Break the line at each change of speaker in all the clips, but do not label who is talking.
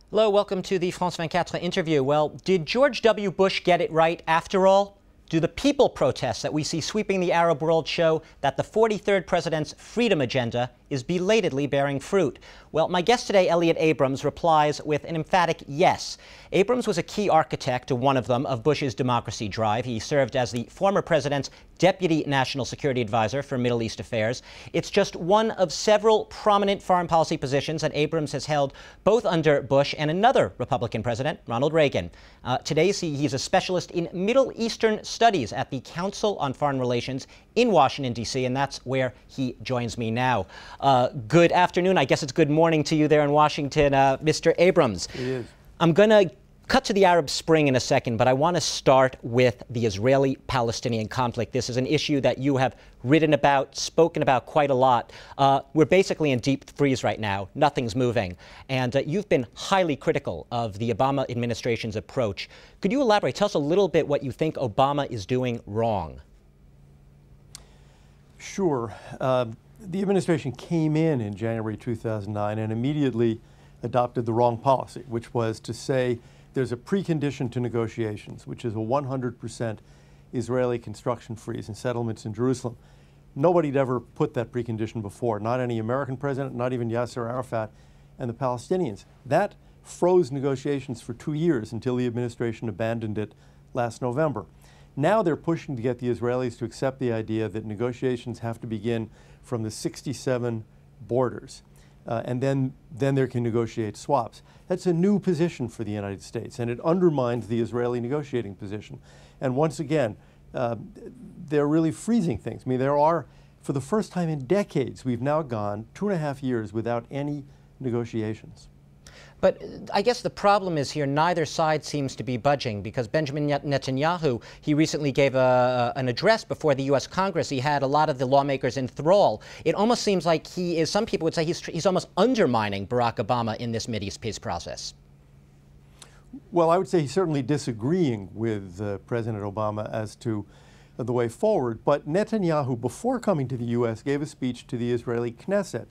Hello, welcome to the France 24 interview. Well, did George W. Bush get it right after all? Do the people protests that we see sweeping the Arab world show that the 43rd president's freedom agenda is belatedly bearing fruit? Well, my guest today, Elliot Abrams, replies with an emphatic yes. Abrams was a key architect, one of them, of Bush's democracy drive. He served as the former president's deputy national security advisor for Middle East affairs. It's just one of several prominent foreign policy positions that Abrams has held both under Bush and another Republican president, Ronald Reagan. Today, he's a specialist in Middle Eastern studies at the Council on Foreign Relations in Washington, D.C., and that's where he joins me now. Good afternoon. I guess it's good morning to you there in Washington, Mr. Abrams. It is. I'm going to cut to the Arab Spring in a second, but I want to start with the Israeli-Palestinian conflict. This is an issue that you have written about, spoken about quite a lot. We're basically in deep freeze right now. Nothing's moving. And you've been highly critical of the Obama administration's approach. Could you elaborate? Tell us a little bit what you think Obama is doing wrong.
Sure. The administration came in January 2009 and immediately adopted the wrong policy, which was to say there's a precondition to negotiations, which is a 100% Israeli construction freeze and settlements in Jerusalem. Nobody'd ever put that precondition before, not any American president, not even Yasser Arafat and the Palestinians. That froze negotiations for 2 years until the administration abandoned it last November. Now they're pushing to get the Israelis to accept the idea that negotiations have to begin from the 67 borders. And then they can negotiate swaps. That's a new position for the United States, and it undermines the Israeli negotiating position. And once again, they're really freezing things. I mean, for the first time in decades, we've now gone 2.5 years without any negotiations.
But I guess the problem is here, neither side seems to be budging, because Benjamin Netanyahu, he recently gave an address before the U.S. Congress. He had a lot of the lawmakers in thrall. It almost seems like he is, some people would say he's almost undermining Barack Obama in this Mideast peace process.
Well, I would say he's certainly disagreeing with President Obama as to the way forward. But Netanyahu, before coming to the U.S., gave a speech to the Israeli Knesset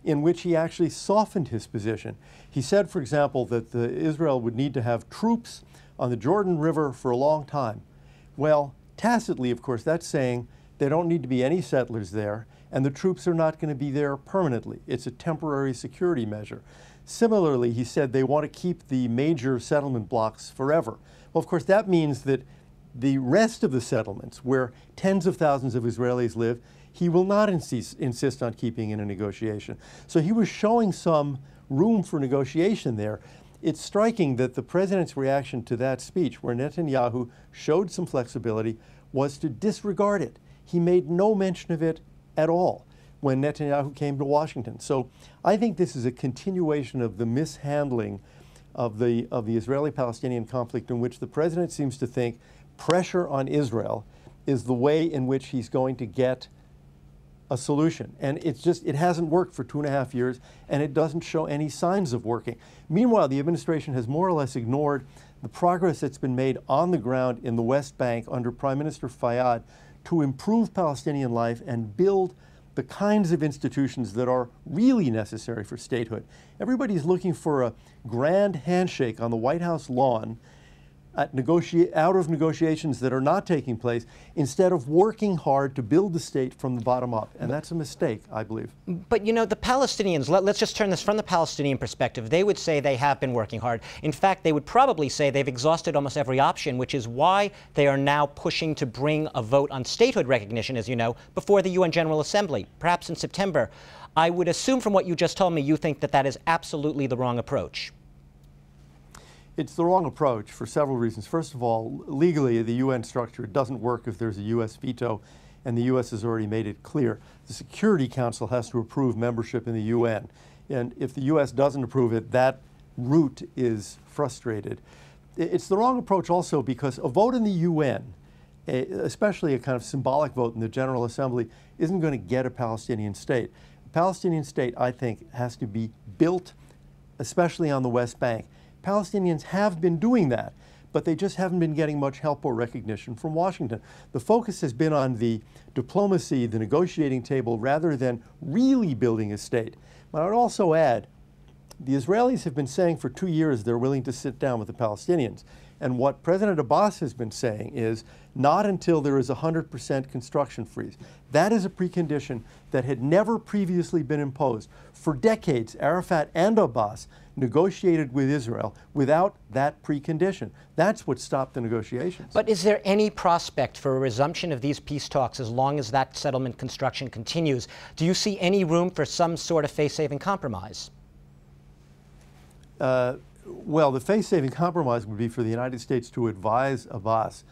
in which he actually softened his position. He said, for example, that Israel would need to have troops on the Jordan River for a long time. Well, tacitly, of course, that's saying there don't need to be any settlers there, and the troops are not going to be there permanently. It's a temporary security measure. Similarly, he said they want to keep the major settlement blocks forever. Well, of course, that means that the rest of the settlements, where tens of thousands of Israelis live, he will not insist on keeping in a negotiation. So he was showing some room for negotiation there. It's striking that the president's reaction to that speech, where Netanyahu showed some flexibility, was to disregard it. He made no mention of it at all when Netanyahu came to Washington. So I think this is a continuation of the mishandling of the Israeli-Palestinian conflict, in which the president seems to think pressure on Israel is the way in which he's going to get a solution. And it hasn't worked for 2.5 years, and it doesn't show any signs of working. Meanwhile, the administration has more or less ignored the progress that's been made on the ground in the West Bank under Prime Minister Fayyad to improve Palestinian life and build the kinds of institutions that are really necessary for statehood. Everybody's looking for a grand handshake on the White House lawn out of negotiations that are not taking place, instead of working hard to build the state from the bottom up. And that's a mistake, I believe. But,
you know, the Palestinians, let's just turn this from the Palestinian perspective. They would say they have been working hard. In fact, they would probably say they've exhausted almost every option, which is why they are now pushing to bring a vote on statehood recognition, as you know, before the UN General Assembly, perhaps in September. I would assume from what you just told me, you think that that is absolutely the wrong approach.
It's the wrong approach for several reasons. First of all, legally, the UN structure doesn't work if there's a U.S. veto, and the U.S. has already made it clear. The Security Council has to approve membership in the UN, and if the U.S. doesn't approve it, that route is frustrated. It's the wrong approach also because a vote in the UN, especially a kind of symbolic vote in the General Assembly, isn't going to get a Palestinian state. A Palestinian state, I think, has to be built, especially on the West Bank. Palestinians have been doing that, but they just haven't been getting much help or recognition from Washington. The focus has been on the diplomacy, the negotiating table, rather than really building a state. But I would also add, the Israelis have been saying for 2 years they're willing to sit down with the Palestinians. And what President Abbas has been saying is not until there is 100% construction freeze. That is a precondition that had never previously been imposed. For decades, Arafat and Abbas negotiated with Israel without that precondition. That's what stopped the negotiations.
But is there any prospect for a resumption of these peace talks as long as that settlement construction continues? Do you see any room for some sort of face-saving compromise?
Well, the face-saving compromise would be for the United States to advise Abbas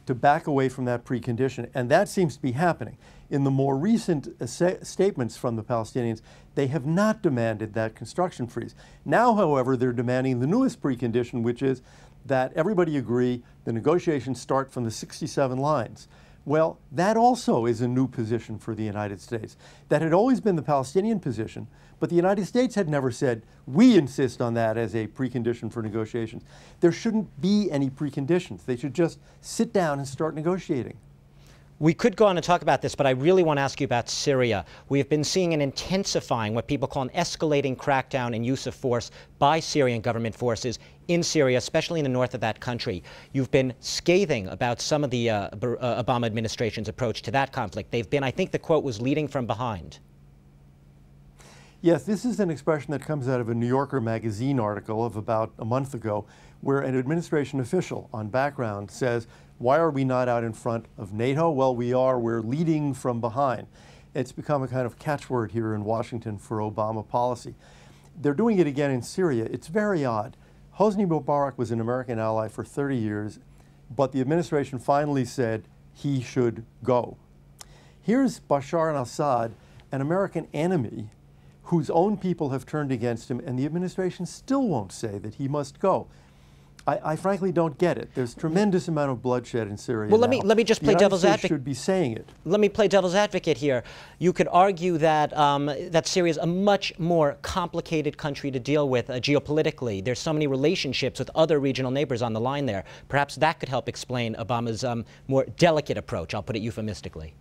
to back away from that precondition, and that seems to be happening. In the more recent statements from the Palestinians, they have not demanded that construction freeze. Now, however, they're demanding the newest precondition, which is that everybody agree the negotiations start from the 67 lines. Well, that also is a new position for the United States. That had always been the Palestinian position, but the United States had never said, we insist on that as a precondition for negotiations. There shouldn't be any preconditions. They should just sit down and start negotiating.
We could go on and talk about this, but I really want to ask you about Syria. We have been seeing an intensifying, what people call an escalating crackdown and use of force by Syrian government forces in Syria, especially in the north of that country. You've been scathing about some of the Obama administration's approach to that conflict. They've been, I think the quote was, leading from behind.
Yes, this is an expression that comes out of a New Yorker magazine article of about a month ago, where an administration official on background says, why are we not out in front of NATO? Well, we are. We're leading from behind. It's become a kind of catchword here in Washington for Obama policy. They're doing it again in Syria. It's very odd. Hosni Mubarak was an American ally for 30 years, but the administration finally said he should go. Here's Bashar al-Assad, an American enemy whose own people have turned against him, and the administration still won't say that he must go. I frankly don't get it. There's tremendous amount of bloodshed in Syria.
Well,
now.
let me just play devil's advocate.
Should be saying it.
Let me play devil's advocate here. You could argue that that Syria is a much more complicated country to deal with geopolitically. There's so many relationships with other regional neighbors on the line there. Perhaps that could help explain Obama's more delicate approach. I'll put it euphemistically.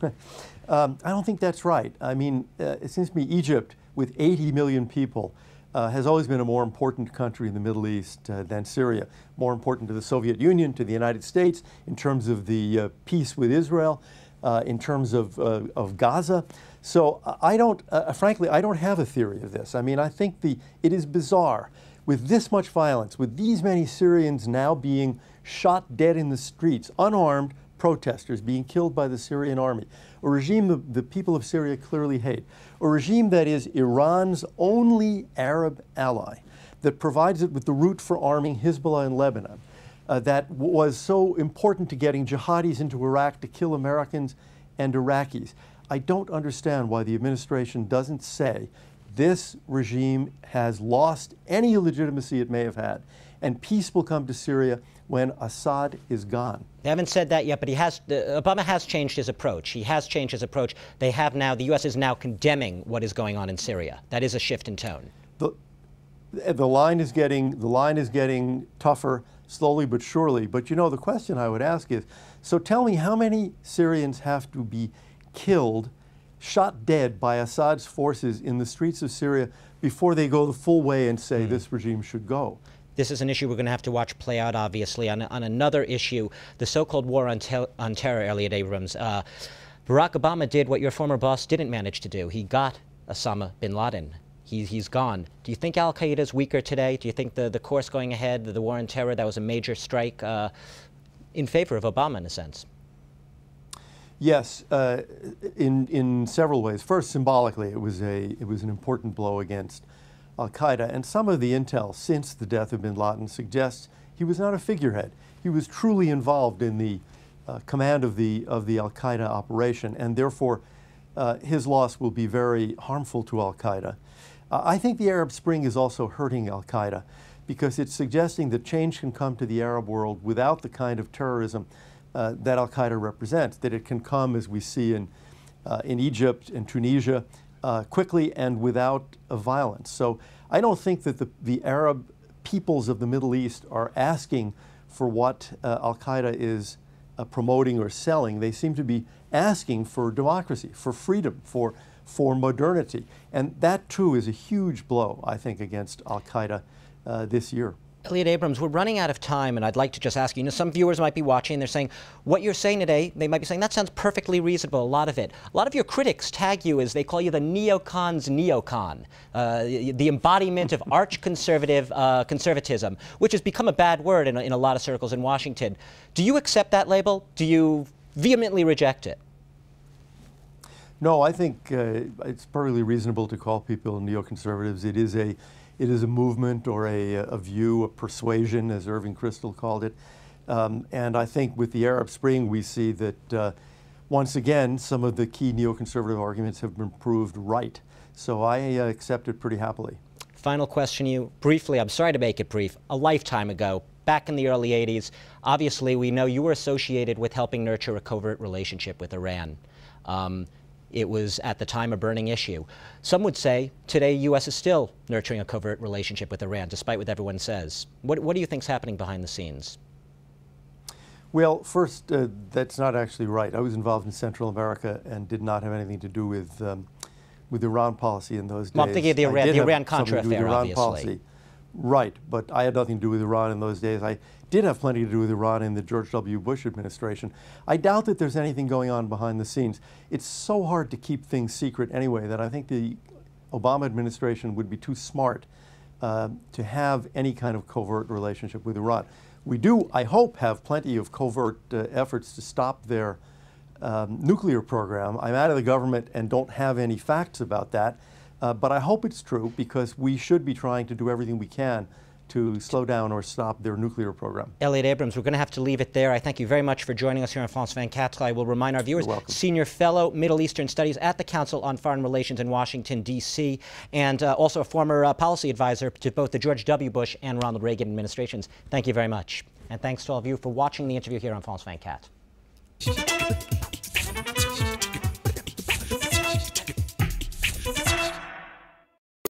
I don't think that's right. I mean, it seems to me Egypt, with 80 million people, has always been a more important country in the Middle East than Syria, more important to the Soviet Union, to the United States, in terms of the peace with Israel, in terms of Gaza. So I don't, frankly, I don't have a theory of this. I mean, I think it is bizarre. With this much violence, with these many Syrians now being shot dead in the streets, unarmed protesters being killed by the Syrian army, a regime the people of Syria clearly hate, a regime that is Iran's only Arab ally, that provides it with the route for arming Hezbollah in Lebanon, that was so important to getting jihadis into Iraq to kill Americans and Iraqis. I don't understand why the administration doesn't say this regime has lost any legitimacy it may have had, and peace will come to Syria when Assad is gone.
They haven't said that yet, but Obama has changed his approach. He has changed his approach. They have now, the U.S. is now condemning what is going on in Syria. That is a shift in tone.
The line is getting tougher, slowly but surely. But you know, the question I would ask is, so tell me how many Syrians have to be killed, shot dead by Assad's forces in the streets of Syria before they go the full way and say this regime should go?
This is an issue we're going to have to watch play out, obviously. On another issue, the so-called war on terror, Elliot Abrams. Barack Obama did what your former boss didn't manage to do. He got Osama bin Laden. He's gone. Do you think al-Qaeda is weaker today? Do you think the course going ahead, the war on terror, that was a major strike in favor of Obama in a sense?
Yes, in several ways. First, symbolically, it was an important blow against al-Qaeda, and some of the intel since the death of bin Laden suggests he was not a figurehead. He was truly involved in the command of the al-Qaeda operation, and therefore his loss will be very harmful to al-Qaeda. I think the Arab Spring is also hurting al-Qaeda because it's suggesting that change can come to the Arab world without the kind of terrorism that al-Qaeda represents, that it can come, as we see in Egypt and Tunisia, quickly and without violence. So I don't think that the Arab peoples of the Middle East are asking for what al-Qaeda is promoting or selling. They seem to be asking for democracy, for freedom, for modernity. And that, too, is a huge blow, I think, against al-Qaeda this year.
Elliot Abrams, we're running out of time, and I'd like to just ask you, some viewers might be watching, they're saying, what you're saying today, they might be saying, that sounds perfectly reasonable, a lot of it. A lot of your critics tag you as they call you the neocon's neocon, the embodiment of conservatism, which has become a bad word in a lot of circles in Washington. Do you accept that label? Do you vehemently reject it?
No, I think it's perfectly reasonable to call people neoconservatives. It is a movement or a view, a persuasion, as Irving Kristol called it. And I think with the Arab Spring, we see that once again, some of the key neoconservative arguments have been proved right. So I accept it pretty happily.
Final question, you briefly, I'm sorry to make it brief, a lifetime ago, back in the early 80s, obviously we know you were associated with helping nurture a covert relationship with Iran. It was, at the time, a burning issue. Some would say today U.S. is still nurturing a covert relationship with Iran, despite what everyone says. What do you think is happening behind the scenes?
Well, first, that's not actually right. I was involved in Central America and did not have anything to do with Iran policy in those days.
Well, I'm thinking of the Iran-Contra affair, obviously.
Policy. Right, but I had nothing to do with Iran in those days. I did have plenty to do with Iran in the George W. Bush administration. I doubt that there's anything going on behind the scenes. It's so hard to keep things secret anyway that I think the Obama administration would be too smart to have any kind of covert relationship with Iran. We do, I hope, have plenty of covert efforts to stop their nuclear program. I'm out of the government and don't have any facts about that. But I hope it's true, because we should be trying to do everything we can to slow down or stop their nuclear program.
Elliot Abrams, we're going to have to leave it there. I thank you very much for joining us here on France 24. I will remind our viewers, Senior Fellow, Middle Eastern Studies at the Council on Foreign Relations in Washington, D.C., and also a former policy advisor to both the George W. Bush and Ronald Reagan administrations. Thank you very much. And thanks to all of you for watching the interview here on France 24.